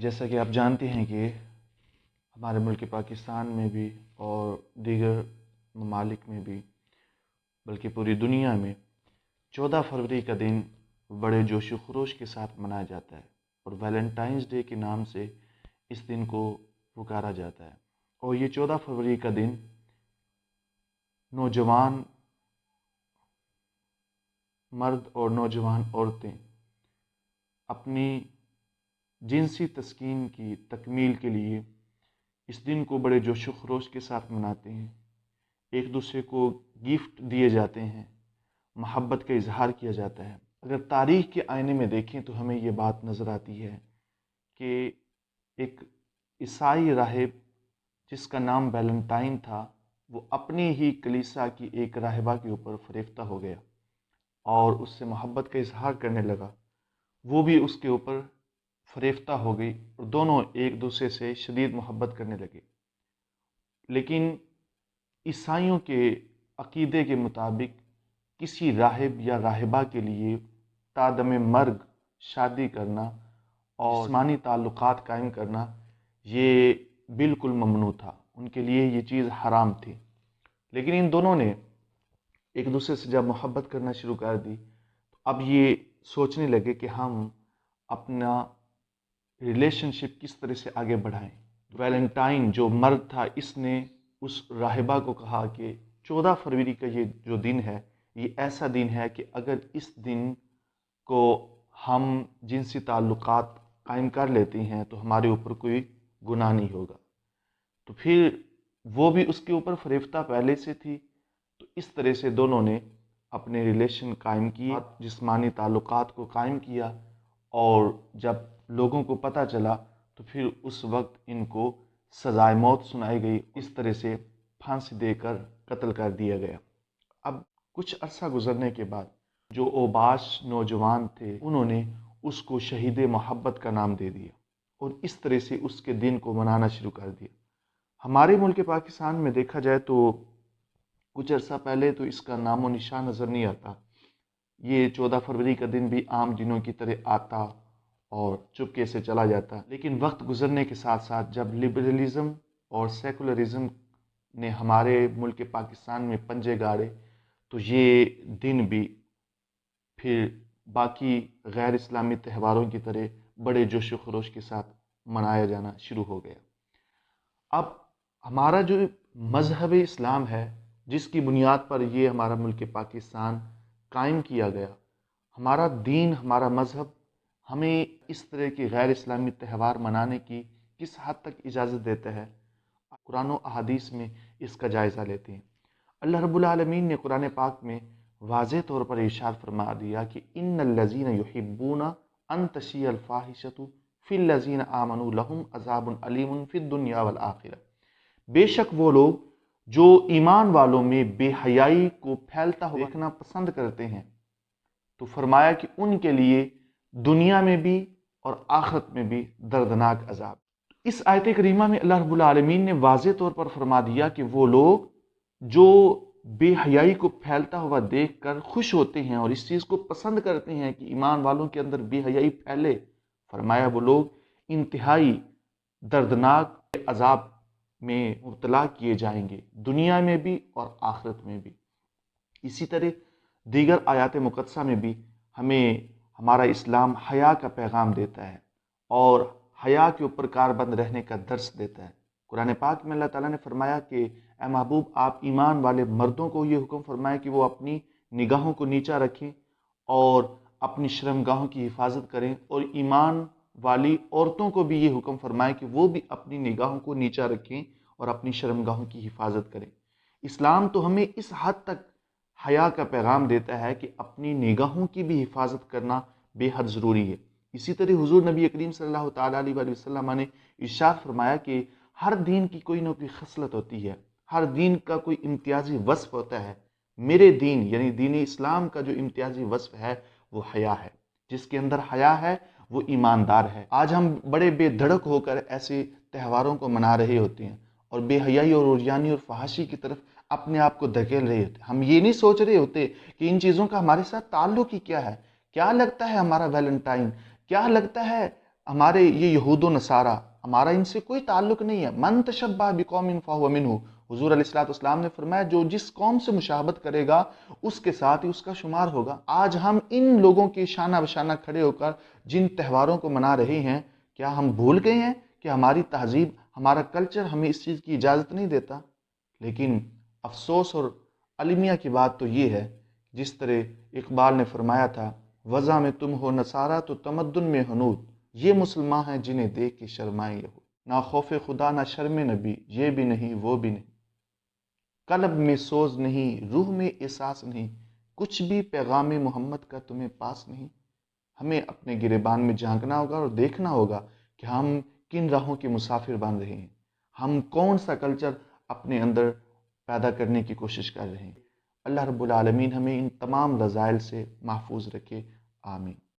جیسا کہ آپ جانتے ہیں کہ ہمارے ملک پاکستان میں بھی اور دیگر ممالک میں بھی بلکہ پوری دنیا میں 14 فروری کا دن بڑے جوش و خروش کے ساتھ منایا جاتا ہے اور ویلنٹائنس ڈے کے نام سے اس دن کو پکارا جاتا ہے۔ اور یہ 14 فروری کا دن نوجوان مرد اور نوجوان عورتیں اپنی جنسی تسکین کی تکمیل کے لیے اس دن کو بڑے جوش و خروش کے ساتھ مناتے ہیں۔ ایک دوسرے کو گفٹ دیے جاتے ہیں، محبت کا اظہار کیا جاتا ہے۔ اگر تاریخ کے آئینے میں دیکھیں تو ہمیں یہ بات نظر آتی ہے کہ ایک عیسائی راہب جس کا نام ویلنٹائن تھا، وہ اپنی ہی کلیسا کی ایک راہبہ کے اوپر فریفتہ ہو گیا اور اس سے محبت کا اظہار کرنے لگا۔ وہ بھی اس کے اوپر فریفتہ ہو گئی اور دونوں ایک دوسرے سے شدید محبت کرنے لگے۔ لیکن عیسائیوں کے عقیدے کے مطابق کسی راہب یا راہبہ کے لیے تا دم مرگ شادی کرنا اور جسمانی تعلقات قائم کرنا یہ بالکل ممنوع تھا، ان کے لیے یہ چیز حرام تھی۔ لیکن ان دونوں نے ایک دوسرے سے جب محبت کرنا شروع کر دی تو اب یہ سوچنے لگے کہ ہم اپنا ریلیشن شپ کس طرح سے آگے بڑھائیں۔ ویلنٹائن جو مرد تھا، اس نے اس راہبہ کو کہا کہ 14 فروری کا یہ جو دن ہے، یہ ایسا دن ہے کہ اگر اس دن کو ہم جنسی تعلقات قائم کر لیتے ہیں تو ہمارے اوپر کوئی گناہ نہیں ہوگا۔ تو پھر وہ بھی اس کے اوپر فریفتہ پہلے سے تھی، تو اس طرح سے دونوں نے اپنے ریلیشن قائم کیے، جسمانی تعلقات کو قائم کیا، اور جب لوگوں کو پتہ چلا تو پھر اس وقت ان کو سزائے موت سنائی گئی، اس طرح سے پھانسی دے کر قتل کر دیا گیا۔ اب کچھ عرصہ گزرنے کے بعد جو اوباش نوجوان تھے، انہوں نے اس کو شہید محبت کا نام دے دیا اور اس طرح سے اس کے دن کو منانا شروع کر دیا۔ ہمارے ملک پاکستان میں دیکھا جائے تو کچھ عرصہ پہلے تو اس کا نام و نشان نظر نہیں آتا، یہ 14 فروری کا دن بھی عام دنوں کی طرح آتا اور چپکے سے چلا جاتا۔ لیکن وقت گزرنے کے ساتھ ساتھ جب لبرلزم اور سیکولرزم نے ہمارے ملک پاکستان میں پنجے گاڑے تو یہ دن بھی پھر باقی غیر اسلامی تہواروں کی طرح بڑے جوش و خروش کے ساتھ منایا جانا شروع ہو گیا۔ اب ہمارا جو مذہب اسلام ہے، جس کی بنیاد پر یہ ہمارا ملک پاکستان قائم کیا گیا، ہمارا دین، ہمارا مذہب ہمیں اس طرح کی غیر اسلامی تہوار منانے کی کس حد تک اجازت دیتا ہے، قرآن و احادیث میں اس کا جائزہ لیتے ہیں۔ اللہ رب العالمین نے قرآن پاک میں واضح طور پر ارشاد فرما دیا کہ ان الذین یحبون ان تشیع الفاحشۃ فی الذین آمنوا لہم عذاب علیم فی الدنیا والآخرہ۔ بے شک وہ لوگ جو ایمان والوں میں بے حیائی کو پھیلتا ہوا دیکھنا پسند کرتے ہیں، تو فرمایا کہ ان کے لیے دنیا میں بھی اور آخرت میں بھی دردناک عذاب۔ اس آیت کریمہ میں اللہ رب العالمین نے واضح طور پر فرما دیا کہ وہ لوگ جو بے حیائی کو پھیلتا ہوا دیکھ کر خوش ہوتے ہیں اور اس چیز کو پسند کرتے ہیں کہ ایمان والوں کے اندر بے حیائی پھیلے، فرمایا وہ لوگ انتہائی دردناک عذاب میں مبتلا کیے جائیں گے، دنیا میں بھی اور آخرت میں بھی۔ اسی طرح دیگر آیات مقدسہ میں بھی ہمیں ہمارا اسلام حیا کا پیغام دیتا ہے اور حیا کے اوپر کاربند رہنے کا درس دیتا ہے۔ قرآن پاک میں اللہ تعالیٰ نے فرمایا کہ اے محبوب، آپ ایمان والے مردوں کو یہ حکم فرمائے کہ وہ اپنی نگاہوں کو نیچا رکھیں اور اپنی شرمگاہوں کی حفاظت کریں، اور ایمان والی عورتوں کو بھی یہ حکم فرمائے کہ وہ بھی اپنی نگاہوں کو نیچا رکھیں اور اپنی شرمگاہوں کی حفاظت کریں۔ اسلام تو ہمیں اس حد تک حیا کا پیغام دیتا ہے کہ اپنی نگاہوں کی بھی حفاظت کرنا بے حد ضروری ہے۔ اسی طرح حضور نبی کریم صلی اللہ تعالیٰ علیہ وآلہ وسلم نے ارشاد فرمایا کہ ہر دین کی کوئی نہ کوئی خصلت ہوتی ہے، ہر دین کا کوئی امتیازی وصف ہوتا ہے۔ میرے دین یعنی دین اسلام کا جو امتیازی وصف ہے وہ حیا ہے۔ جس کے اندر حیا ہے وہ ایماندار ہے۔ آج ہم بڑے بے دھڑک ہو کر ایسے تہواروں کو منا رہے ہوتے ہیں اور بے حیائی اور عریانی اور فحاشی کی طرف اپنے آپ کو دھکیل رہے ہوتے ہیں۔ ہم یہ نہیں سوچ رہے ہوتے کہ ان چیزوں کا ہمارے ساتھ تعلق ہی کیا ہے۔ کیا لگتا ہے ہمارا ویلنٹائن، کیا لگتا ہے ہمارے یہ یہود و نصارہ، ہمارا ان سے کوئی تعلق نہیں ہے. من تشبہ بقوم فہو منہ. حضور علیہ الصلوۃ والسلام نے فرمایا جو جس قوم سے مشابہت کرے گا اس کے ساتھ ہی اس کا شمار ہوگا. آج ہم ان لوگوں کی شانہ بشانہ کھڑے ہو کر جن تہواروں کو منا رہے ہیں، کیا ہم بھول گئے ہیں کہ ہماری تہذیب، ہمارا کلچر ہمیں اس چیز کی اجازت نہیں دیتا؟ لیکن افسوس اور المیہ کی بات تو یہ ہے، جس طرح اقبال نے فرمایا تھا، وضع میں تم ہو نصارہ تو تمدن میں ہنود، یہ مسلمان ہیں جنہیں دیکھ کے شرمائیں یہود. نہ خوف خدا نہ شرم نبی، یہ بھی نہیں وہ بھی نہیں، قلب میں سوز نہیں، روح میں احساس نہیں، کچھ بھی پیغام محمد کا تمہیں پاس نہیں. ہمیں اپنے گریبان میں جھانکنا ہوگا اور دیکھنا ہوگا کہ ہم کن راہوں کے مسافر بن رہے ہیں، ہم کون سا کلچر اپنے اندر پیدا کرنے کی کوشش کر رہے ہیں. اللہ رب العالمین ہمیں ان تمام رذائل سے محفوظ رکھے. آمین.